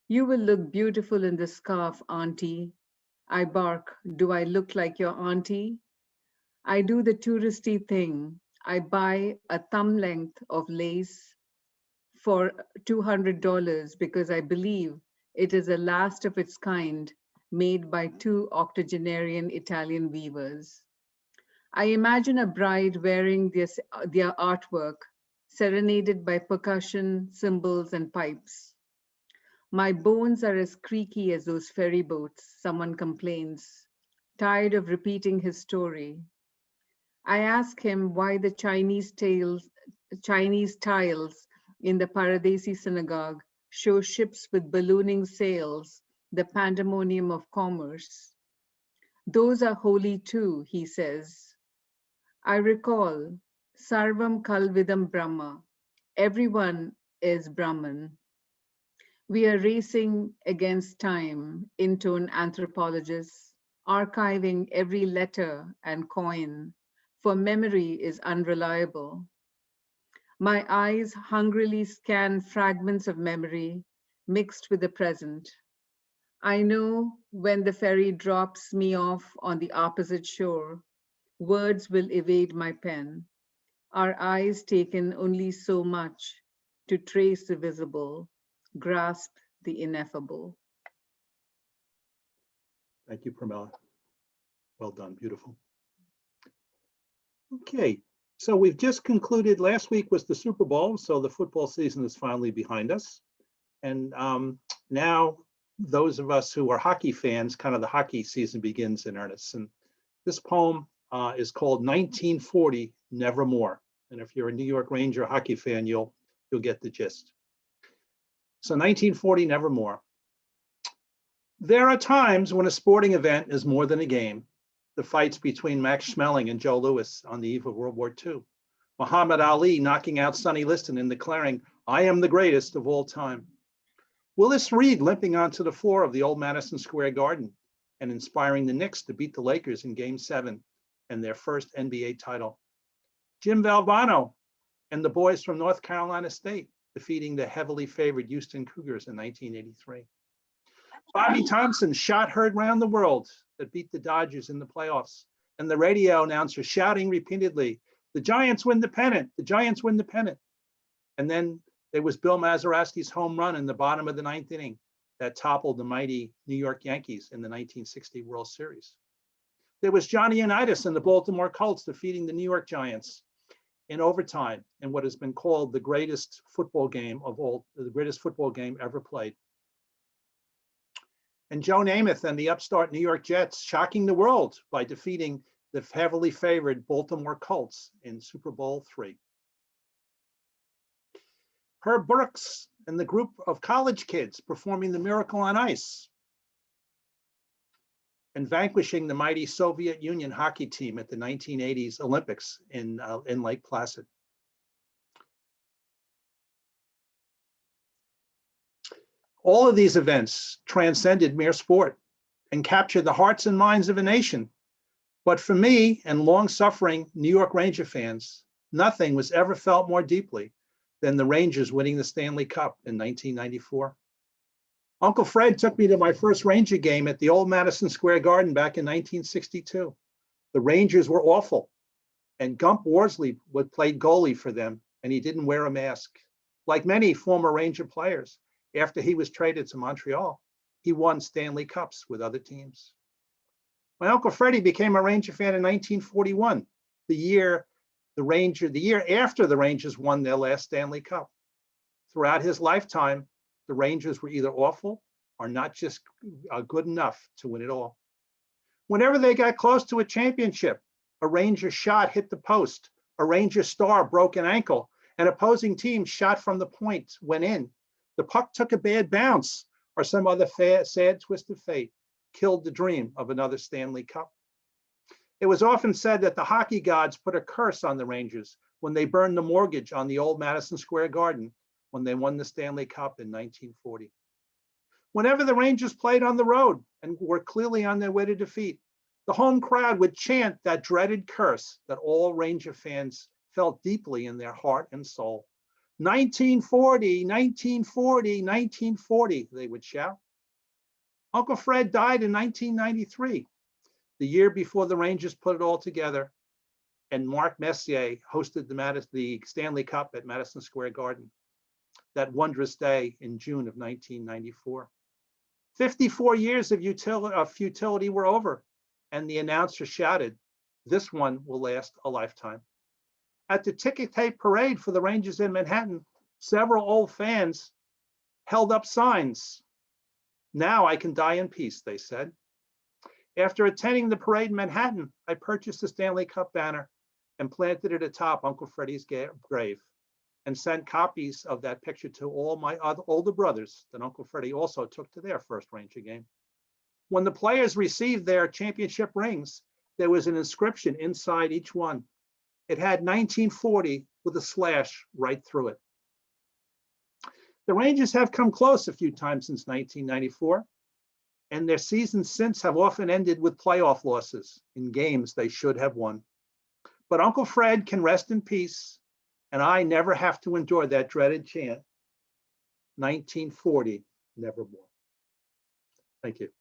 you will look beautiful in the scarf, auntie. I bark, do I look like your auntie? I do the touristy thing. I buy a thumb length of lace for $200 because I believe it is the last of its kind made by 2 octogenarian Italian weavers. I imagine a bride wearing their artwork, serenaded by percussion, cymbals, and pipes. My bones are as creaky as those ferry boats, someone complains, tired of repeating his story. I ask him why the Chinese tiles in the Paradesi synagogue show ships with ballooning sails, the pandemonium of commerce. Those are holy too, he says. I recall, Sarvam Kalvidam Brahma. Everyone is Brahman. We are racing against time, intone anthropologists, archiving every letter and coin, for memory is unreliable. My eyes hungrily scan fragments of memory mixed with the present. I know when the ferry drops me off on the opposite shore, words will evade my pen. Our eyes take in only so much to trace the visible, grasp the ineffable. Thank you, Pramila. Well done, beautiful. Okay, so we've just concluded, last week was the Super Bowl, so the football season is finally behind us. And now those of us who are hockey fans, kind of the hockey season begins in earnest. And this poem is called 1940 Nevermore. And if you're a New York Ranger hockey fan, you'll get the gist. So 1940 Nevermore. There are times when a sporting event is more than a game. The fights between Max Schmeling and Joe Louis on the eve of World War II. Muhammad Ali knocking out Sonny Liston and declaring, I am the greatest of all time. Willis Reed limping onto the floor of the old Madison Square Garden and inspiring the Knicks to beat the Lakers in Game 7 and their first NBA title. Jim Valvano and the boys from North Carolina State defeating the heavily favored Houston Cougars in 1983. Bobby Thompson's shot heard round the world that beat the Dodgers in the playoffs, and the radio announcer shouting repeatedly, the Giants win the pennant, the Giants win the pennant. And then there was Bill Mazeroski's home run in the bottom of the 9th inning that toppled the mighty New York Yankees in the 1960 World Series. There was Johnny Unitas and the Baltimore Colts defeating the New York Giants in overtime in what has been called the greatest football game ever played. And Joe Namath and the upstart New York Jets shocking the world by defeating the heavily favored Baltimore Colts in Super Bowl III. Herb Brooks and the group of college kids performing the Miracle on Ice and vanquishing the mighty Soviet Union hockey team at the 1980s Olympics in Lake Placid. All of these events transcended mere sport and captured the hearts and minds of a nation. But for me and long-suffering New York Ranger fans, nothing was ever felt more deeply than the Rangers winning the Stanley Cup in 1994. Uncle Fred took me to my first Ranger game at the old Madison Square Garden back in 1962. The Rangers were awful, and Gump Worsley played goalie for them, and he didn't wear a mask. Like many former Ranger players, after he was traded to Montreal, he won Stanley Cups with other teams. My Uncle Freddie became a Ranger fan in 1941, the year after the Rangers won their last Stanley Cup. Throughout his lifetime, the Rangers were either awful or not just good enough to win it all. Whenever they got close to a championship, a Ranger shot hit the post, a Ranger star broke an ankle, an opposing team shot from the point went in, the puck took a bad bounce, or some other sad twist of fate killed the dream of another Stanley Cup. It was often said that the hockey gods put a curse on the Rangers when they burned the mortgage on the old Madison Square Garden when they won the Stanley Cup in 1940. Whenever the Rangers played on the road and were clearly on their way to defeat, the home crowd would chant that dreaded curse that all Ranger fans felt deeply in their heart and soul. 1940, 1940, 1940, they would shout. Uncle Fred died in 1993, the year before the Rangers put it all together, and Mark Messier hosted the Stanley Cup at Madison Square Garden, that wondrous day in June of 1994. 54 years of futility were over, and the announcer shouted, "This one will last a lifetime." At the ticket tape parade for the Rangers in Manhattan, several old fans held up signs. "Now I can die in peace," they said. After attending the parade in Manhattan, I purchased a Stanley Cup banner and planted it atop Uncle Freddie's grave, and sent copies of that picture to all my other older brothers that Uncle Freddie also took to their first Ranger game. When the players received their championship rings, there was an inscription inside each one. It had 1940 with a slash right through it. The Rangers have come close a few times since 1994, and their seasons since have often ended with playoff losses in games they should have won. But Uncle Fred can rest in peace, and I never have to endure that dreaded chant, 1940, nevermore. Thank you.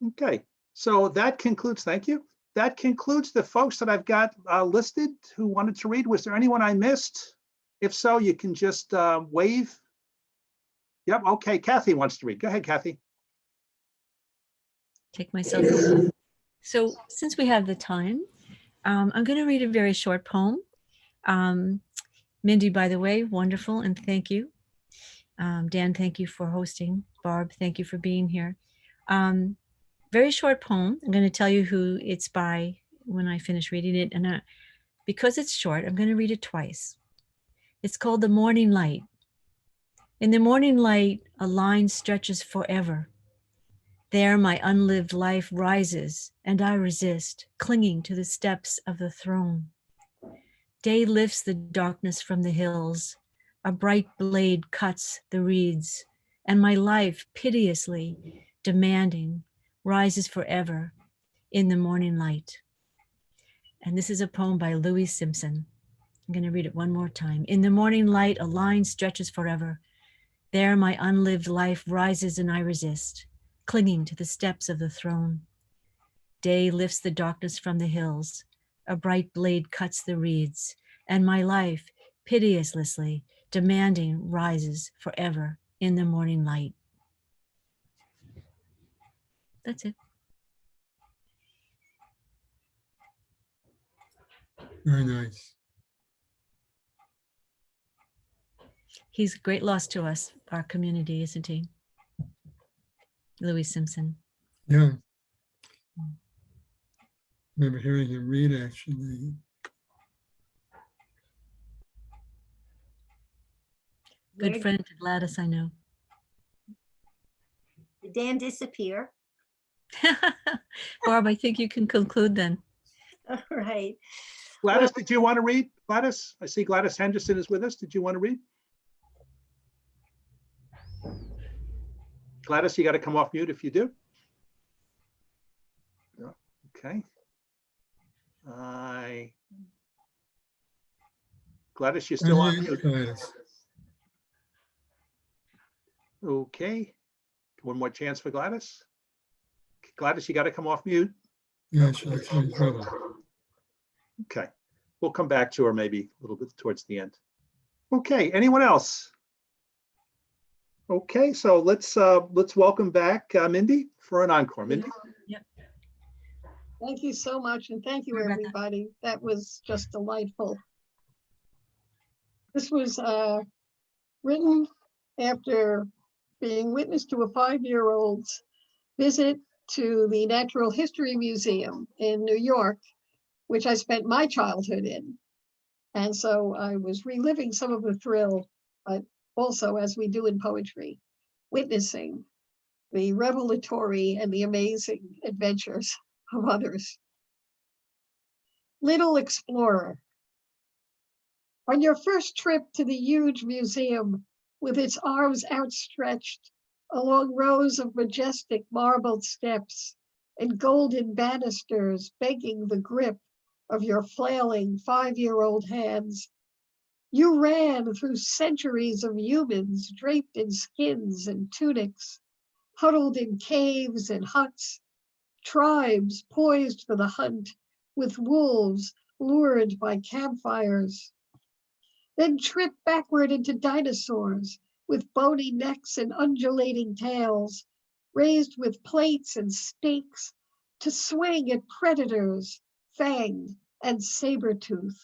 Okay, so that concludes, thank you. That concludes the folks that I've got listed who wanted to read. Was there anyone I missed? If so, you can just wave. Yep, okay, Kathy wants to read. Go ahead, Kathy. Take myself off. So since we have the time, I'm going to read a very short poem. Mindy, by the way, wonderful, and thank you. Dan, thank you for hosting. Barb, thank you for being here. Very short poem. I'm going to tell you who it's by when I finish reading it. And because it's short, I'm going to read it twice. It's called The Morning Light. In the morning light, a line stretches forever. There my unlived life rises, and I resist, clinging to the steps of the throne. Day lifts the darkness from the hills. A bright blade cuts the reeds, and my life, piteously demanding, rises forever in the morning light. And this is a poem by Louis Simpson. I'm going to read it one more time. In the morning light, a line stretches forever. There my unlived life rises and I resist, clinging to the steps of the throne. Day lifts the darkness from the hills. A bright blade cuts the reeds, and my life, piteously demanding, rises forever in the morning light. That's it. Very nice. He's a great loss to us, our community, isn't he? Louis Simpson. Yeah. Remember hearing him read, actually. Good friend to Gladys, I know. Did Dan disappear? Barb, I think you can conclude then. All right. Gladys, did you want to read? Gladys, I see Gladys Henderson is with us. Did you want to read? Gladys, you got to come off mute if you do. Okay. Gladys, you're still on mute. Gladys. Okay. One more chance for Gladys. Gladys, you got to come off mute. Yeah, she's in trouble. Okay. We'll come back to her maybe a little bit towards the end. Okay, anyone else? Okay, so let's welcome back Mindy for an encore. Mindy? Yep. Thank you so much, and thank you, Sorry about that. everybody. That was just delightful. This was written after being witness to a 5-year-old's visit to the Natural History Museum in New York, which I spent my childhood in. And so I was reliving some of the thrill, also as we do in poetry, witnessing the revelatory and the amazing adventures of others. Little Explorer. On your first trip to the huge museum with its arms outstretched along rows of majestic marbled steps and golden banisters begging the grip of your flailing 5-year-old hands, you ran through centuries of humans draped in skins and tunics, huddled in caves and huts, tribes poised for the hunt with wolves lured by campfires. Then trip backward into dinosaurs with bony necks and undulating tails, raised with plates and stakes to swing at predators, fanged and saber-toothed.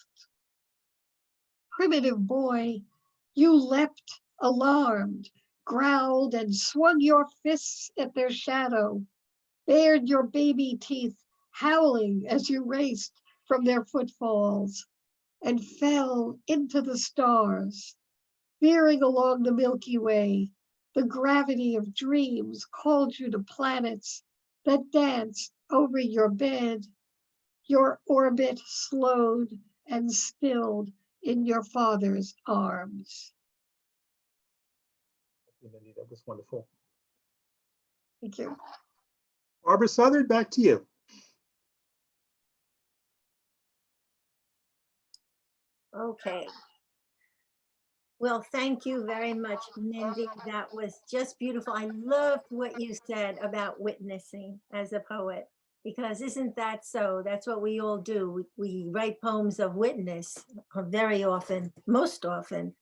Primitive boy, you leapt, alarmed, growled and swung your fists at their shadow, bared your baby teeth, howling as you raced from their footfalls, and fell into the stars, veering along the Milky Way. The gravity of dreams called you to planets that danced over your bed. Your orbit slowed and stilled in your father's arms. Mindy, that was wonderful. Thank you. Barbara Southard, back to you. Okay. Well, thank you very much, Mindy. That was just beautiful. I loved what you said about witnessing as a poet, because isn't that so? That's what we all do. We write poems of witness very often, most often.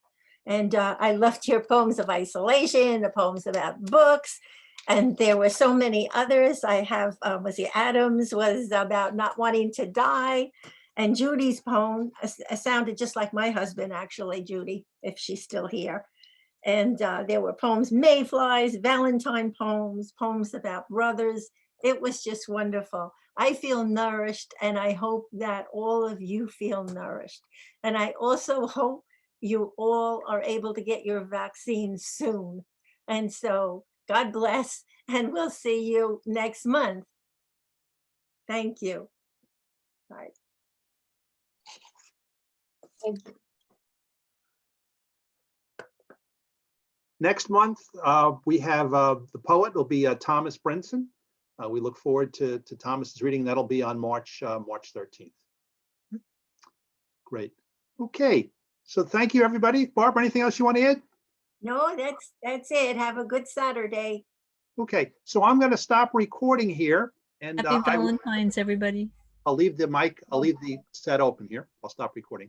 And I loved your poems of isolation, the poems about books, and there were so many others. I have, was the Adams was about not wanting to die. And Judy's poem sounded just like my husband, actually, Judy, if she's still here. And there were poems, mayflies, Valentine poems, poems about brothers. It was just wonderful. I feel nourished, and I hope that all of you feel nourished. And I also hope you all are able to get your vaccine soon. And so God bless, and we'll see you next month. Thank you. Bye. Next month, we have the poet will be Thomas Brinson. We look forward to Thomas's reading. That'll be on March 13th. Great. Okay. So thank you, everybody. Barb, anything else you want to add? No, that's it. Have a good Saturday. Okay. So I'm going to stop recording here, and Happy Valentine's, everybody. I'll leave the mic. I'll leave the set open here. I'll stop recording.